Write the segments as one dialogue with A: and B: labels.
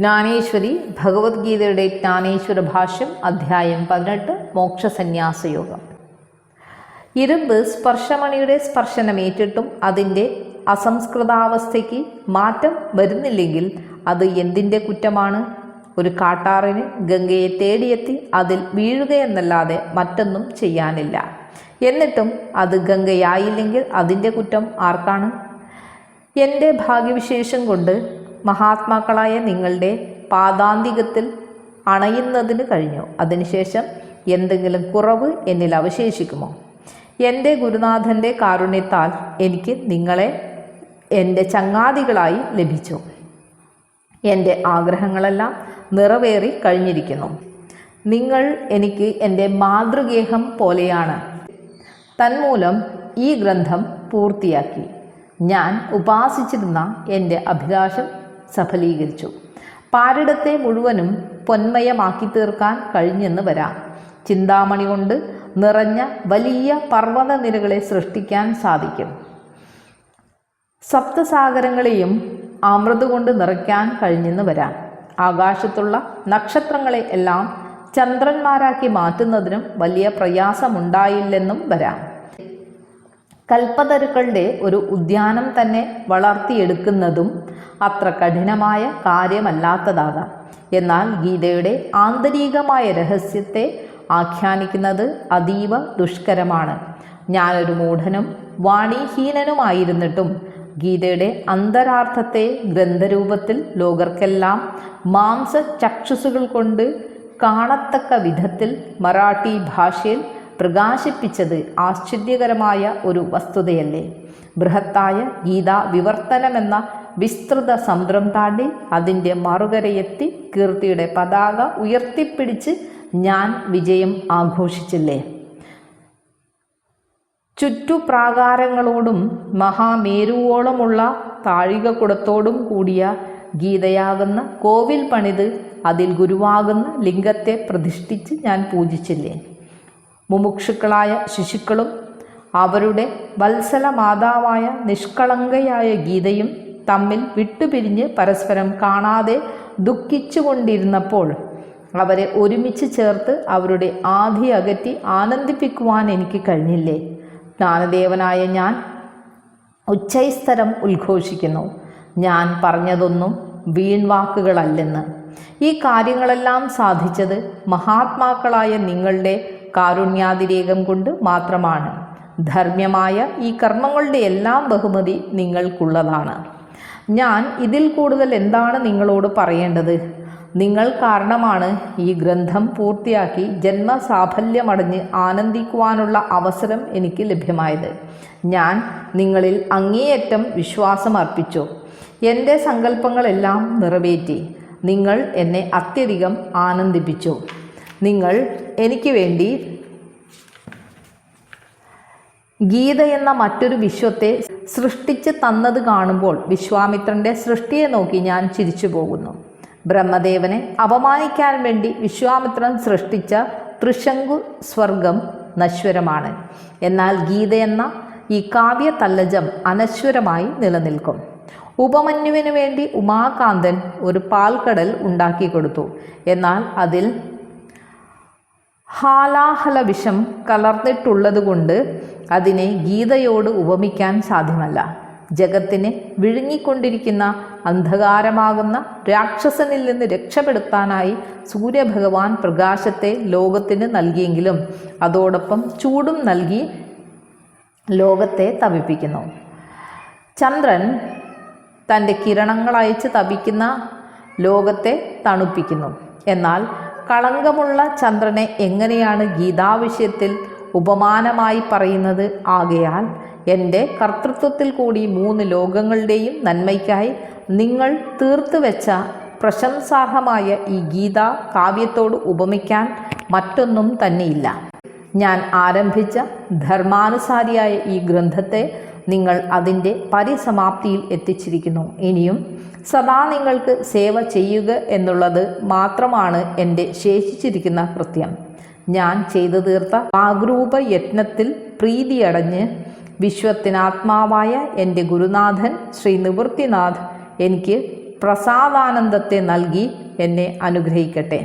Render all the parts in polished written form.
A: ജ്ഞാനേശ്വരി ഭഗവത്ഗീതയുടെ ജ്ഞാനേശ്വര ഭാഷ്യം അധ്യായം 18 മോക്ഷസന്യാസയോഗം. ഇരുമ്പ് സ്പർശമണിയുടെ സ്പർശനമേറ്റിട്ടും അതിൻ്റെ അസംസ്കൃതാവസ്ഥയ്ക്ക് മാറ്റം വരുന്നില്ലെങ്കിൽ അത് എന്തിൻ്റെ കുറ്റമാണ്? ഒരു കാട്ടാറിന് ഗംഗയെ തേടിയെത്തി അതിൽ വീഴുകയെന്നല്ലാതെ മറ്റൊന്നും ചെയ്യാനില്ല. എന്നിട്ടും അത് ഗംഗയായില്ലെങ്കിൽ അതിൻ്റെ കുറ്റം ആർക്കാണ്? എൻ്റെ ഭാഗ്യവിശേഷം കൊണ്ട് മഹാത്മാക്കളായ നിങ്ങളുടെ പാദാന്തികത്തിൽ അണയുന്നതിന് കഴിഞ്ഞു. അതിനുശേഷം എന്തെങ്കിലും കുറവ് എന്നിൽ അവശേഷിക്കുമോ? എൻ്റെ ഗുരുനാഥൻ്റെ കാരുണ്യത്താൽ എനിക്ക് നിങ്ങളെ എൻ്റെ ചങ്ങാതികളായി ലഭിച്ചു. എൻ്റെ ആഗ്രഹങ്ങളെല്ലാം നിറവേറി കഴിഞ്ഞിരിക്കുന്നു. നിങ്ങൾ എനിക്ക് എൻ്റെ മാതൃഗേഹം പോലെയാണ്. തന്മൂലം ഈ ഗ്രന്ഥം പൂർത്തിയാക്കി ഞാൻ ഉപാസിച്ചിരുന്ന എൻ്റെ അഭിലാഷം സഫലീകരിച്ചു. പാരിടത്തെ മുഴുവനും പൊന്മയമാക്കി തീർക്കാൻ കഴിഞ്ഞെന്ന് വരാം. ചിന്താമണി കൊണ്ട് നിറഞ്ഞ വലിയ പർവ്വത നിരകളെ സൃഷ്ടിക്കാൻ സാധിക്കും. സപ്തസാഗരങ്ങളെയും അമൃത് കൊണ്ട് നിറയ്ക്കാൻ കഴിഞ്ഞെന്ന് വരാം. ആകാശത്തുള്ള നക്ഷത്രങ്ങളെ എല്ലാം ചന്ദ്രന്മാരാക്കി മാറ്റുന്നതിനും വലിയ പ്രയാസമുണ്ടായില്ലെന്നും വരാം. കൽപ്പതരുക്കളുടെ ഒരു ഉദ്യാനം തന്നെ വളർത്തിയെടുക്കുന്നതും അത്ര കഠിനമായ കാര്യമല്ലാത്തതാകാം. എന്നാൽ ഗീതയുടെ ആന്തരികമായ രഹസ്യത്തെ ആഖ്യാനിക്കുന്നത് അതീവ ദുഷ്കരമാണ്. ഞാനൊരു മൂഢനും വാണിഹീനനുമായിരുന്നിട്ടും ഗീതയുടെ അന്തരാർത്ഥത്തെ ഗ്രന്ഥരൂപത്തിൽ ലോകർക്കെല്ലാം മാംസചക്ഷുസുകൾ കൊണ്ട് കാണത്തക്ക വിധത്തിൽ മറാഠി ഭാഷയിൽ പ്രകാശിപ്പിച്ചത് ആശ്ചര്യകരമായ ഒരു വസ്തുതയല്ലേ? ബൃഹത്തായ ഗീതാ വിവർത്തനമെന്ന വിസ്തൃത സമുദ്രം താണ്ടി അതിൻ്റെ മറുകരയെത്തി കീർത്തിയുടെ പതാക ഉയർത്തിപ്പിടിച്ച് ഞാൻ വിജയം ആഘോഷിച്ചില്ലേ? ചുറ്റുപ്രാകാരങ്ങളോടും മഹാമേരുവോളമുള്ള താഴികക്കുടത്തോടും കൂടിയ ഗീതയാകുന്ന കോവിൽ പണിത് അതിൽ ഗുരുവാകുന്ന ലിംഗത്തെ പ്രതിഷ്ഠിച്ച് ഞാൻ പൂജിച്ചില്ലേ? മുമുക്ഷുക്കളായ ശിശുക്കളും അവരുടെ വത്സല മാതാവായ നിഷ്കളങ്കയായ ഗീതയും തമ്മിൽ വിട്ടുപിരിഞ്ഞ് പരസ്പരം കാണാതെ ദുഃഖിച്ചുകൊണ്ടിരുന്നപ്പോൾ അവരെ ഒരുമിച്ച് ചേർത്ത് അവരുടെ ആധി അകറ്റി ആനന്ദിപ്പിക്കുവാൻ എനിക്ക് കഴിഞ്ഞില്ലേ? ജ്ഞാനദേവനായ ഞാൻ ഉച്ചൈസ്തരം ഉദ്ഘോഷിക്കുന്നു, ഞാൻ പറഞ്ഞതൊന്നും വീൺവാക്കുകളല്ലെന്ന്. ഈ കാര്യങ്ങളെല്ലാം സാധിച്ചത് മഹാത്മാക്കളായ നിങ്ങളുടെ കാരുണ്യാതിരേകം കൊണ്ട് മാത്രമാണ്. ധർമ്മ്യമായ ഈ കർമ്മങ്ങളുടെ എല്ലാം ബഹുമതി നിങ്ങൾക്കുള്ളതാണ്. ഞാൻ ഇതിൽ കൂടുതൽ എന്താണ് നിങ്ങളോട് പറയേണ്ടത്? നിങ്ങൾ കാരണമാണ് ഈ ഗ്രന്ഥം പൂർത്തിയാക്കി ജന്മസാഫല്യമടഞ്ഞ് ആനന്ദിക്കുവാനുള്ള അവസരം എനിക്ക് ലഭ്യമായത്. ഞാൻ നിങ്ങളിൽ അങ്ങേയറ്റം വിശ്വാസം അർപ്പിച്ചു. എൻ്റെ സങ്കല്പങ്ങളെല്ലാം നിറവേറ്റി. നിങ്ങൾ എന്നെ അത്യധികം ആനന്ദിപ്പിച്ചു. നിങ്ങൾ എനിക്ക് വേണ്ടി ഗീത എന്ന മറ്റൊരു വിശ്വത്തെ സൃഷ്ടിച്ച് തന്നത് കാണുമ്പോൾ വിശ്വാമിത്രൻ്റെ സൃഷ്ടിയെ നോക്കി ഞാൻ ചിരിച്ചു പോകുന്നു. ബ്രഹ്മദേവനെ അപമാനിക്കാൻ വേണ്ടി വിശ്വാമിത്രൻ സൃഷ്ടിച്ച ത്രിശങ്കു സ്വർഗം നശ്വരമാണ്. എന്നാൽ ഗീത എന്ന ഈ കാവ്യ തല്ലജം അനശ്വരമായി നിലനിൽക്കും. ഉപമന്യുവിനു വേണ്ടി ഉമാകാന്തൻ ഒരു പാൽക്കടൽ ഉണ്ടാക്കി കൊടുത്തു. എന്നാൽ അതിൽ ഹാലാഹല വിഷം കലർന്നിട്ടുള്ളതുകൊണ്ട് അതിനെ ഗീതയോട് ഉപമിക്കാൻ സാധ്യമല്ല. ജഗത്തിനെ വിഴുങ്ങിക്കൊണ്ടിരിക്കുന്ന അന്ധകാരമാകുന്ന രാക്ഷസനിൽ നിന്ന് രക്ഷപ്പെടുത്താനായി സൂര്യഭഗവാൻ പ്രകാശത്തെ ലോകത്തിന് നൽകിയെങ്കിലും അതോടൊപ്പം ചൂടും നൽകി ലോകത്തെ തപിപ്പിക്കുന്നു. ചന്ദ്രൻ തൻ്റെ കിരണങ്ങളയച്ച് തപിക്കുന്ന ലോകത്തെ തണുപ്പിക്കുന്നു. എന്നാൽ കളങ്കമുള്ള ചന്ദ്രനെ എങ്ങനെയാണ് ഗീതാവിഷയത്തിൽ ഉപമാനമായി പറയുന്നത്? ആകയാൽ എൻ്റെ കർത്തൃത്വത്തിൽ കൂടി 3 ലോകങ്ങളുടെയും നന്മയ്ക്കായി നിങ്ങൾ തീർത്തു വെച്ച പ്രശംസാർഹമായ ഈ ഗീത കാവ്യത്തോട് ഉപമിക്കാൻ മറ്റൊന്നും തന്നെയില്ല. ഞാൻ ആരംഭിച്ച ധർമാനുസാരിയായ ഈ ഗ്രന്ഥത്തെ നിങ്ങൾ അതിൻ്റെ പരിസമാപ്തിയിൽ എത്തിച്ചിരിക്കുന്നു. ഇനിയും സദാ നിങ്ങൾക്ക് സേവ ചെയ്യുക എന്നുള്ളത് മാത്രമാണ് എൻ്റെ ശേഷിച്ചിരിക്കുന്ന കൃത്യം. ഞാൻ ചെയ്തു തീർത്ത ആഗ്രൂപ യത്നത്തിൽ പ്രീതിയടഞ്ഞ് വിശ്വത്തിനാത്മാവായ എൻ്റെ ഗുരുനാഥൻ ശ്രീ നിവൃത്തിനാഥ് എനിക്ക് പ്രസാദാനന്ദത്തെ നൽകി എന്നെ അനുഗ്രഹിക്കട്ടെ.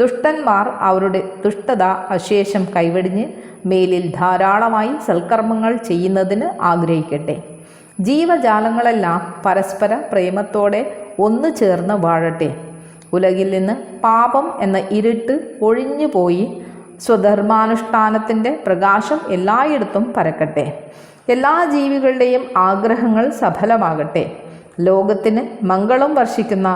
A: ദുഷ്ടന്മാർ അവരുടെ ദുഷ്ടത അശേഷം കൈവെടിഞ്ഞ് മേലിൽ ധാരാളമായി സൽക്കർമ്മങ്ങൾ ചെയ്യുന്നതിന് ആഗ്രഹിക്കട്ടെ. ജീവജാലങ്ങളെല്ലാം പരസ്പര പ്രേമത്തോടെ ഒന്നു ചേർന്ന് വാഴട്ടെ. ഉലകിൽ നിന്ന് പാപം എന്ന ഇരുട്ട് ഒഴിഞ്ഞു പോയി സ്വധർമാനുഷ്ഠാനത്തിൻ്റെ പ്രകാശം എല്ലായിടത്തും പരക്കട്ടെ. എല്ലാ ജീവികളുടെയും ആഗ്രഹങ്ങൾ സഫലമാകട്ടെ. ലോകത്തിന് മംഗളം വർഷിക്കുന്ന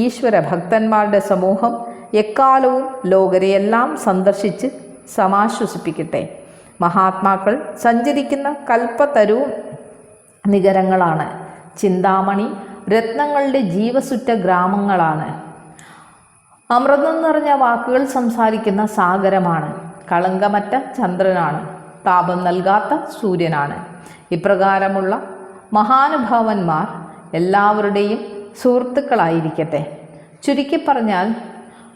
A: ഈശ്വര ഭക്തന്മാരുടെ സമൂഹം എക്കാലവും ലോകരെയെല്ലാം സന്ദർശിച്ച് സമാശ്വസിപ്പിക്കട്ടെ. മഹാത്മാക്കൾ സഞ്ചരിക്കുന്ന കൽപ്പതരു നികരങ്ങളാണ്. ചിന്താമണി രത്നങ്ങളുടെ ജീവസുറ്റ ഗ്രാമങ്ങളാണ്. അമൃതം നിറഞ്ഞ വാക്കുകൾ സംസാരിക്കുന്ന സാഗരമാണ്. കളങ്കമറ്റ ചന്ദ്രനാണ്. താപം നൽകാത്ത സൂര്യനാണ്. ഇപ്രകാരമുള്ള മഹാനുഭാവന്മാർ എല്ലാവരുടെയും സുഹൃത്തുക്കളായിരിക്കട്ടെ. ചുരുക്കി പറഞ്ഞാൽ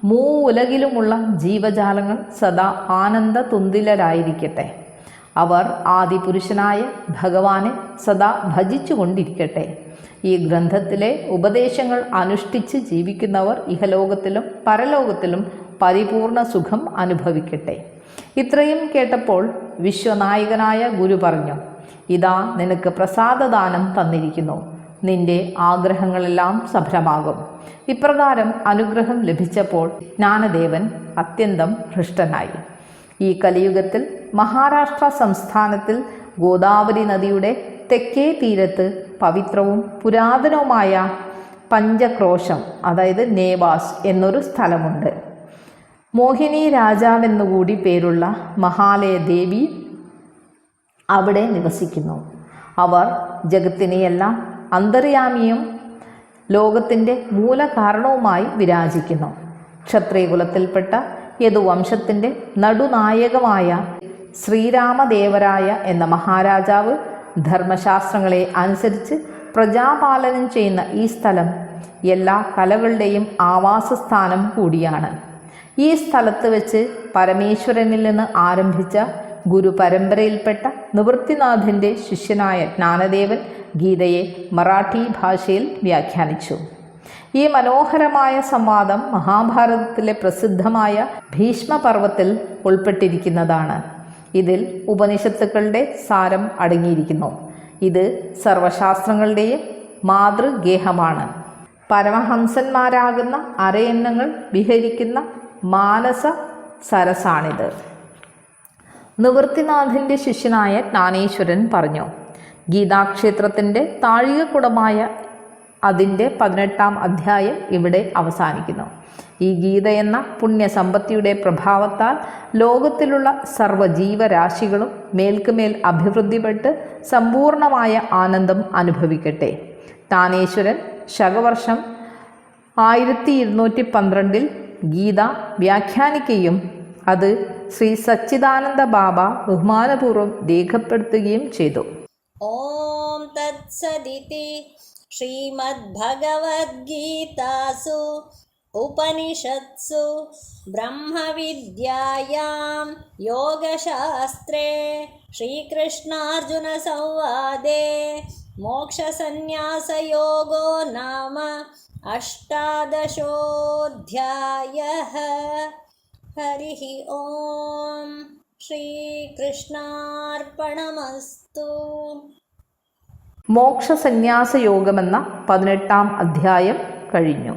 A: മൂവുലകിലുമുള്ള ജീവജാലങ്ങൾ സദാ ആനന്ദ തുന്തിലരായിരിക്കട്ടെ. അവർ ആദിപുരുഷനായ ഭഗവാനെ സദാ ഭജിച്ചുകൊണ്ടിരിക്കട്ടെ. ഈ ഗ്രന്ഥത്തിലെ ഉപദേശങ്ങൾ അനുഷ്ഠിച്ച് ജീവിക്കുന്നവർ ഇഹലോകത്തിലും പരലോകത്തിലും പരിപൂർണ സുഖം അനുഭവിക്കട്ടെ. ഇത്രയും കേട്ടപ്പോൾ വിശ്വനായകനായ ഗുരു പറഞ്ഞു, ഇതാ നിനക്ക് പ്രസാദദാനം തന്നിരിക്കുന്നു. നിന്റെ ആഗ്രഹങ്ങളെല്ലാം സഫലമാകും. ഇപ്രകാരം അനുഗ്രഹം ലഭിച്ചപ്പോൾ ജ്ഞാനദേവൻ അത്യന്തം ഹൃഷ്ടനായി. ഈ കലിയുഗത്തിൽ മഹാരാഷ്ട്ര സംസ്ഥാനത്തിൽ ഗോദാവരി നദിയുടെ തെക്കേ തീരത്ത് പവിത്രവും പുരാതനവുമായ പഞ്ചക്രോശം, അതായത് നേവാസ് എന്നൊരു സ്ഥലമുണ്ട്. മോഹിനി രാജാവെന്നുകൂടി പേരുള്ള മഹാലയ ദേവി അവിടെ നിവസിക്കുന്നു. അവർ ജഗത്തിനെയെല്ലാം അന്തര്യാമിയും ലോകത്തിൻ്റെ മൂലകാരണവുമായി വിരാജിക്കുന്നു. ക്ഷത്രിയകുലത്തിൽപ്പെട്ട യദുവംശത്തിൻ്റെ നടുനായകമായ ശ്രീരാമദേവരായ എന്ന മഹാരാജാവ് ധർമ്മശാസ്ത്രങ്ങളെ അനുസരിച്ച് പ്രജാപാലനം ചെയ്യുന്ന ഈ സ്ഥലം എല്ലാ കലകളുടെയും ആവാസസ്ഥാനം കൂടിയാണ്. ഈ സ്ഥലത്ത് വെച്ച് പരമേശ്വരനിൽ നിന്ന് ആരംഭിച്ച ഗുരു പരമ്പരയിൽപ്പെട്ട നിവൃത്തിനാഥിൻ്റെ ശിഷ്യനായ ജ്ഞാനദേവൻ ഗീതയെ മറാഠി ഭാഷയിൽ വ്യാഖ്യാനിച്ചു. ഈ മനോഹരമായ സംവാദം മഹാഭാരതത്തിലെ പ്രസിദ്ധമായ ഭീഷ്മപർവത്തിൽ ഉൾപ്പെട്ടിരിക്കുന്നതാണ്. ഇതിൽ ഉപനിഷത്തുക്കളുടെ സാരം അടങ്ങിയിരിക്കുന്നു. ഇത് സർവശാസ്ത്രങ്ങളുടെയും മാതൃഗേഹമാണ്. പരമഹംസന്മാരാകുന്ന അരയന്നങ്ങൾ വിഹരിക്കുന്ന മാനസ സരസാണിത്. നിവൃത്തിനാഥിൻ്റെ ശിഷ്യനായ ജ്ഞാനേശ്വരൻ പറഞ്ഞു, ഗീതാക്ഷേത്രത്തിൻ്റെ താഴികക്കുടമായ അതിൻ്റെ 18-ാം അധ്യായം ഇവിടെ അവസാനിക്കുന്നു. ഈ ഗീത എന്ന പുണ്യസമ്പത്തിയുടെ പ്രഭാവത്താൽ ലോകത്തിലുള്ള സർവ്വജീവരാശികളും മേൽക്കുമേൽ അഭിവൃദ്ധിപ്പെട്ട് സമ്പൂർണമായ ആനന്ദം അനുഭവിക്കട്ടെ. ജ്ഞാനേശ്വരൻ ശകവർഷം 1212 ഗീത വ്യാഖ്യാനിക്കുകയും അത് ശ്രീ സച്ചിദാനന്ദ ബാബ ബഹുമാനപൂർവ്വം രേഖപ്പെടുത്തുകയും ചെയ്തു.
B: ഓം തത്സദിതി ശ്രീമദ്ഭഗവദ്ഗീതാസു ഉപനിഷത്സു ബ്രഹ്മവിദ്യായാം യോഗശാസ്ത്രേ ശ്രീകൃഷ്ണാർജുന സംവാദേ മോക്ഷസന്യാസയോഗോ നാമ 18-ോऽധ്യായഃ. ഹരിഃ ഓം. ശ്രീകൃഷ്ണാർപ്പണമസ്തു.
A: മോക്ഷസന്യാസയോഗമെന്ന 18-ാം അധ്യായം കഴിഞ്ഞു.